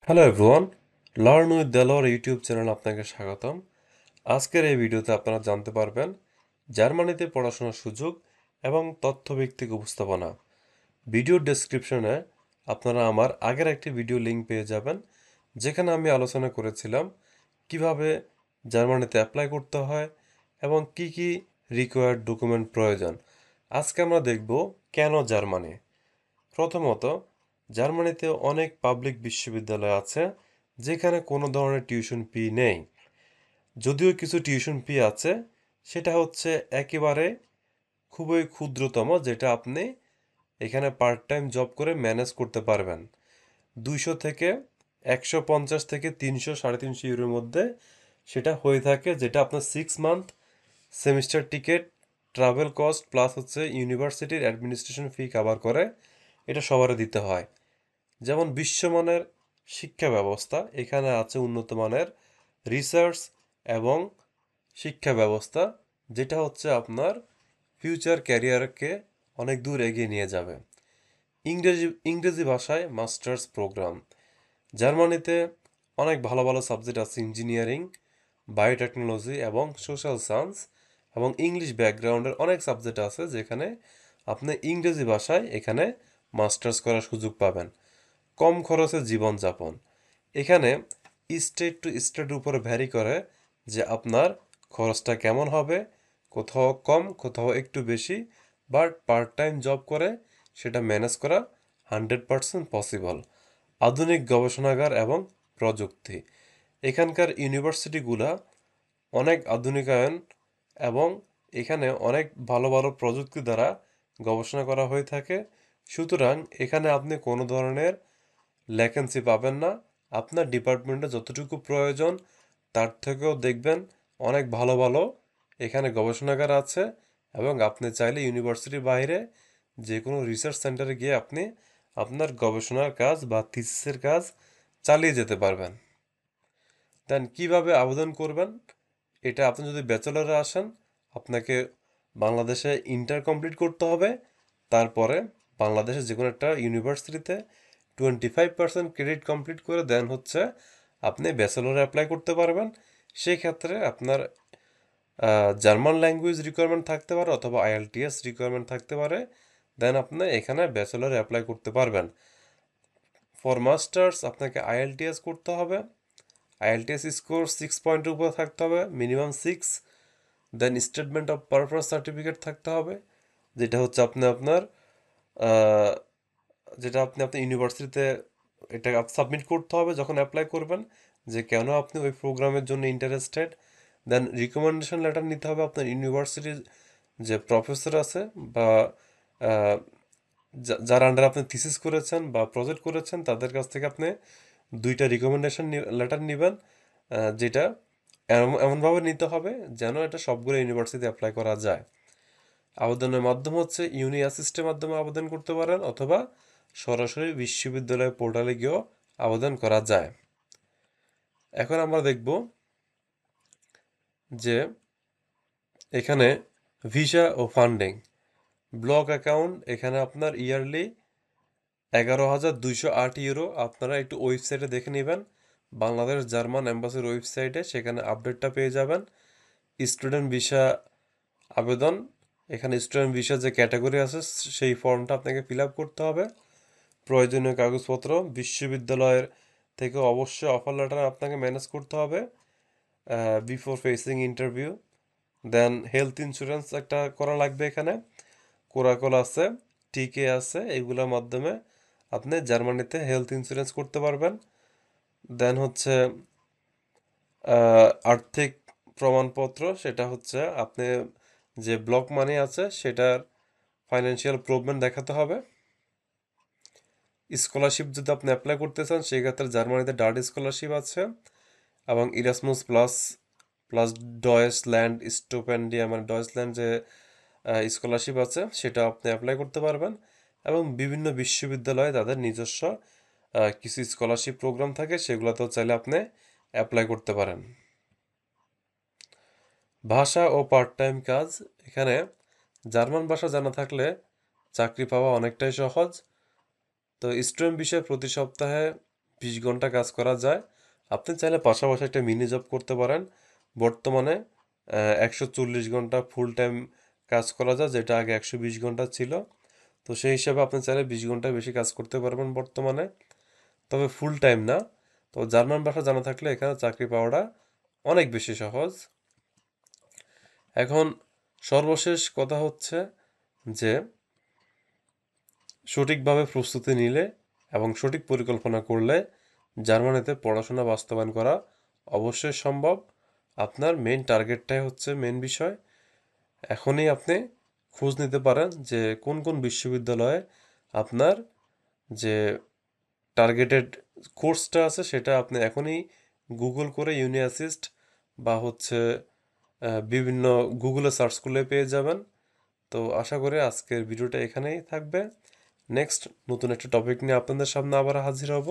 Hello everyone, learn with Delwar YouTube channel আপনাকে স্বাগতম। আজকের এই ভিডিওতে আপনারা জানতে পারবেন জার্মানিতে পড়াশোনার সুযোগ এবং তথ্যভিত্তিক উপস্থাপনা। ভিডিও ডেসক্রিপশনে আপনারা আমার আগের একটি ভিডিও লিঙ্ক পেয়ে যাবেন, যেখানে আমি আলোচনা করেছিলাম কিভাবে জার্মানিতে অ্যাপ্লাই করতে হয় এবং কি কি রিকোয়ার্ড ডকুমেন্ট প্রয়োজন। আজকে আমরা দেখব কেন জার্মানি। প্রথমত, জার্মানিতে অনেক পাবলিক বিশ্ববিদ্যালয় আছে যেখানে কোনো ধরনের টিউশন ফি নেই। যদিও কিছু টিউশন ফি আছে, সেটা হচ্ছে একেবারে খুবই ক্ষুদ্রতম, যেটা আপনি এখানে পার্ট টাইম জব করে ম্যানেজ করতে পারবেন। 200 থেকে 150 থেকে 300 350 ইউরোর মধ্যে সেটা হয়ে থাকে, যেটা আপনার 6 month semester ticket, travel cost plus হচ্ছে ইউনিভার্সিটির অ্যাডমিনিস্ট্রেশন ফি কভার করে। এটা সবারই দিতে হয়। যেমন বিশ্বমানের শিক্ষা ব্যবস্থা, এখানে আছে উন্নত মানের রিসার্চ এবং শিক্ষা ব্যবস্থা, যেটা হচ্ছে আপনার ফিউচার ক্যারিয়ারকে অনেক দূর এগিয়ে নিয়ে যাবে। ইংরেজি ভাষায় মাস্টার্স প্রোগ্রাম। জার্মানিতে অনেক ভালো ভালো সাবজেক্ট আছে, ইঞ্জিনিয়ারিং, বায়োটেকনোলজি এবং সোশ্যাল সায়েন্স এবং ইংলিশ ব্যাকগ্রাউন্ডের অনেক সাবজেক্ট আছে, যেখানে আপনি ইংরেজি ভাষায় এখানে মাস্টার্স করার সুযোগ পাবেন। কম খরচে জীবনযাপন, এখানে স্টেট টু স্টেটের উপরে ভ্যারি করে যে আপনার খরচটা কেমন হবে, কোথাও কম কোথাও একটু বেশি, বাট পার্ট টাইম জব করে সেটা ম্যানেজ করা 100% পসিবল। আধুনিক গবেষণাগার এবং প্রযুক্তি, এখানকার ইউনিভার্সিটিগুলা অনেক আধুনিকায়ন এবং এখানে অনেক ভালো ভালো প্রযুক্তি দ্বারা গবেষণা করা হয়ে থাকে। সুতরাং এখানে আপনি কোনো ধরনের ভ্যাকেন্সি পাবেন না। আপনার ডিপার্টমেন্টে যতটুকু প্রয়োজন তার থেকেও দেখবেন অনেক ভালো ভালো এখানে গবেষণাগার আছে, এবং আপনি চাইলে ইউনিভার্সিটির বাইরে যে কোনো রিসার্চ সেন্টারে গিয়ে আপনি আপনার গবেষণার কাজ বা থিসিসের কাজ চালিয়ে যেতে পারবেন। দেন কিভাবে আবেদন করবেন, এটা আপনি যদি ব্যাচেলরে আসেন, আপনাকে বাংলাদেশে ইন্টার কমপ্লিট করতে হবে। তারপরে বাংলাদেশে যে কোনো একটা ইউনিভার্সিটিতে 25% ক্রেডিট কমপ্লিট করে দেন হচ্ছে আপনি ব্যাচেলরে অ্যাপ্লাই করতে পারবেন। সেই ক্ষেত্রে আপনার জার্মান ল্যাঙ্গুয়েজ রিকোয়ারমেন্ট থাকতে পারে অথবা আইএলটিএস রিকোয়ারমেন্ট থাকতে পারে। দেন আপনি এখানে ব্যাচেলরে অ্যাপ্লাই করতে পারবেন। ফর মাস্টার্স আপনাকে আইএলটিএস করতে হবে। আইএলটিএস স্কোর 6 পয়েন্টের উপরে থাকতে হবে, minimum 6। Then statement of purpose certificate থাকতে হবে, যেটা হচ্ছে আপনি আপনার আহ, যেটা আপনি আপনার ইউনিভার্সিটিতে এটা সাবমিট করতে হবে যখন অ্যাপ্লাই করবেন, যে কেন আপনি ওই প্রোগ্রামের জন্য ইন্টারেস্টেড। দেন রিকমেন্ডেশন লেটার নিতে হবে আপনার ইউনিভার্সিটির যে প্রফেসর আছে বা আহ, যার আন্ডারে আপনি থিসিস করেছেন বা প্রজেক্ট করেছেন, তাদের কাছ থেকে আপনি 2টা রিকমেন্ডেশন লেটার নেবেন, যেটা এমনভাবে নিতে হবে যেন এটা সবগুলো ইউনিভার্সিটি অ্যাপ্লাই করা যায়। আবেদনের মাধ্যম হচ্ছে ইউনি অ্যাসিস্টের মাধ্যমে আবেদন করতে পারেন অথবা সরাসরি বিশ্ববিদ্যালয় পোর্টালে গিয়েও আবেদন করা যায়। এখন আমরা দেখব যে এখানে ভিসা ও ফান্ডিং। ব্লক অ্যাকাউন্ট, এখানে আপনার ইয়ারলি 11,208 ইউরো। আপনারা একটু ওয়েবসাইটে দেখে নেবেন, বাংলাদেশ জার্মান এম্বাসির ওয়েবসাইটে, সেখানে আপডেটটা পেয়ে যাবেন। স্টুডেন্ট ভিসা আবেদন, এখানে স্টুডেন্ট ভিসা যে ক্যাটাগরি আছে সেই ফর্মটা আপনাকে ফিল আপ করতে হবে। প্রয়োজনীয় কাগজপত্র, বিশ্ববিদ্যালয়ের থেকে অবশ্যই অফার লেটার আপনাকে ম্যানেজ করতে হবে বিফোর ফেসিং ইন্টারভিউ। দেন হেলথ ইন্স্যুরেন্স একটা করা লাগবে এখানে, কোরাকল আছে, টিকে আছে, এগুলোর মাধ্যমে আপনি জার্মানিতে হেলথ ইন্স্যুরেন্স করতে পারবেন। দেন হচ্ছে আর্থিক প্রমাণপত্র, সেটা হচ্ছে আপনি যে ব্লক মানি আছে সেটার ফাইন্যান্সিয়াল প্রুভমেন্ট দেখাতে হবে। স্কলারশিপ যদি আপনি অ্যাপ্লাই করতে চান, সেক্ষেত্রে জার্মানিতে ডার্ট স্কলারশিপ আছে এবং ইরাসমাস প্লাস প্লাস ডয়েচল্যান্ড স্টোপেন্ডিয়া, মানে ডয়েচল্যান্ড যে স্কলারশিপ আছে সেটা আপনি অ্যাপ্লাই করতে পারবেন। এবং বিভিন্ন বিশ্ববিদ্যালয়ে তাদের নিজস্ব কিছু স্কলারশিপ প্রোগ্রাম থাকে, সেগুলোতেও চাইলে আপনি অ্যাপ্লাই করতে পারেন। ভাষা ও পার্ট টাইম কাজ, এখানে জার্মান ভাষা জানা থাকলে চাকরি পাওয়া অনেকটাই সহজ। তো স্টুডেন্ট বিষয়ে প্রতি সপ্তাহে 20 ঘন্টা কাজ করা যায়। আপনি চাইলে পাশাপাশি একটা মিনি জব করতে পারেন। বর্তমানে 140 ঘন্টা ফুল টাইম কাজ করা যায়, যেটা আগে 120 ঘন্টা ছিল। তো সেই হিসাবে আপনি চাইলে 20 ঘন্টা বেশি কাজ করতে পারবেন বর্তমানে, তবে ফুল টাইম না। তো জার্মান ভাষা জানা থাকলে এখানে চাকরি পাওয়াটা অনেক বেশি সহজ। এখন সর্বশেষ কথা হচ্ছে যে সঠিকভাবে প্রস্তুতি নিলে এবং সঠিক পরিকল্পনা করলে জার্মানিতে পড়াশোনা বাস্তবায়ন করা অবশ্যই সম্ভব। আপনার মেইন টার্গেটটাই হচ্ছে মেইন বিষয়। এখনই আপনি খোঁজ নিতে পারেন যে কোন কোন বিশ্ববিদ্যালয়ে আপনার যে টার্গেটেড কোর্সটা আছে সেটা আপনি এখনই গুগল করে ইউনিঅ্যাসিস্ট বা হচ্ছে বিভিন্ন গুগলে সার্চ করলে পেয়ে যাবেন। তো আশা করি আজকের ভিডিওটা এখানেই থাকবে। নেক্সট নতুন একটা টপিক নিয়ে আপনাদের সামনে আবার হাজির হব।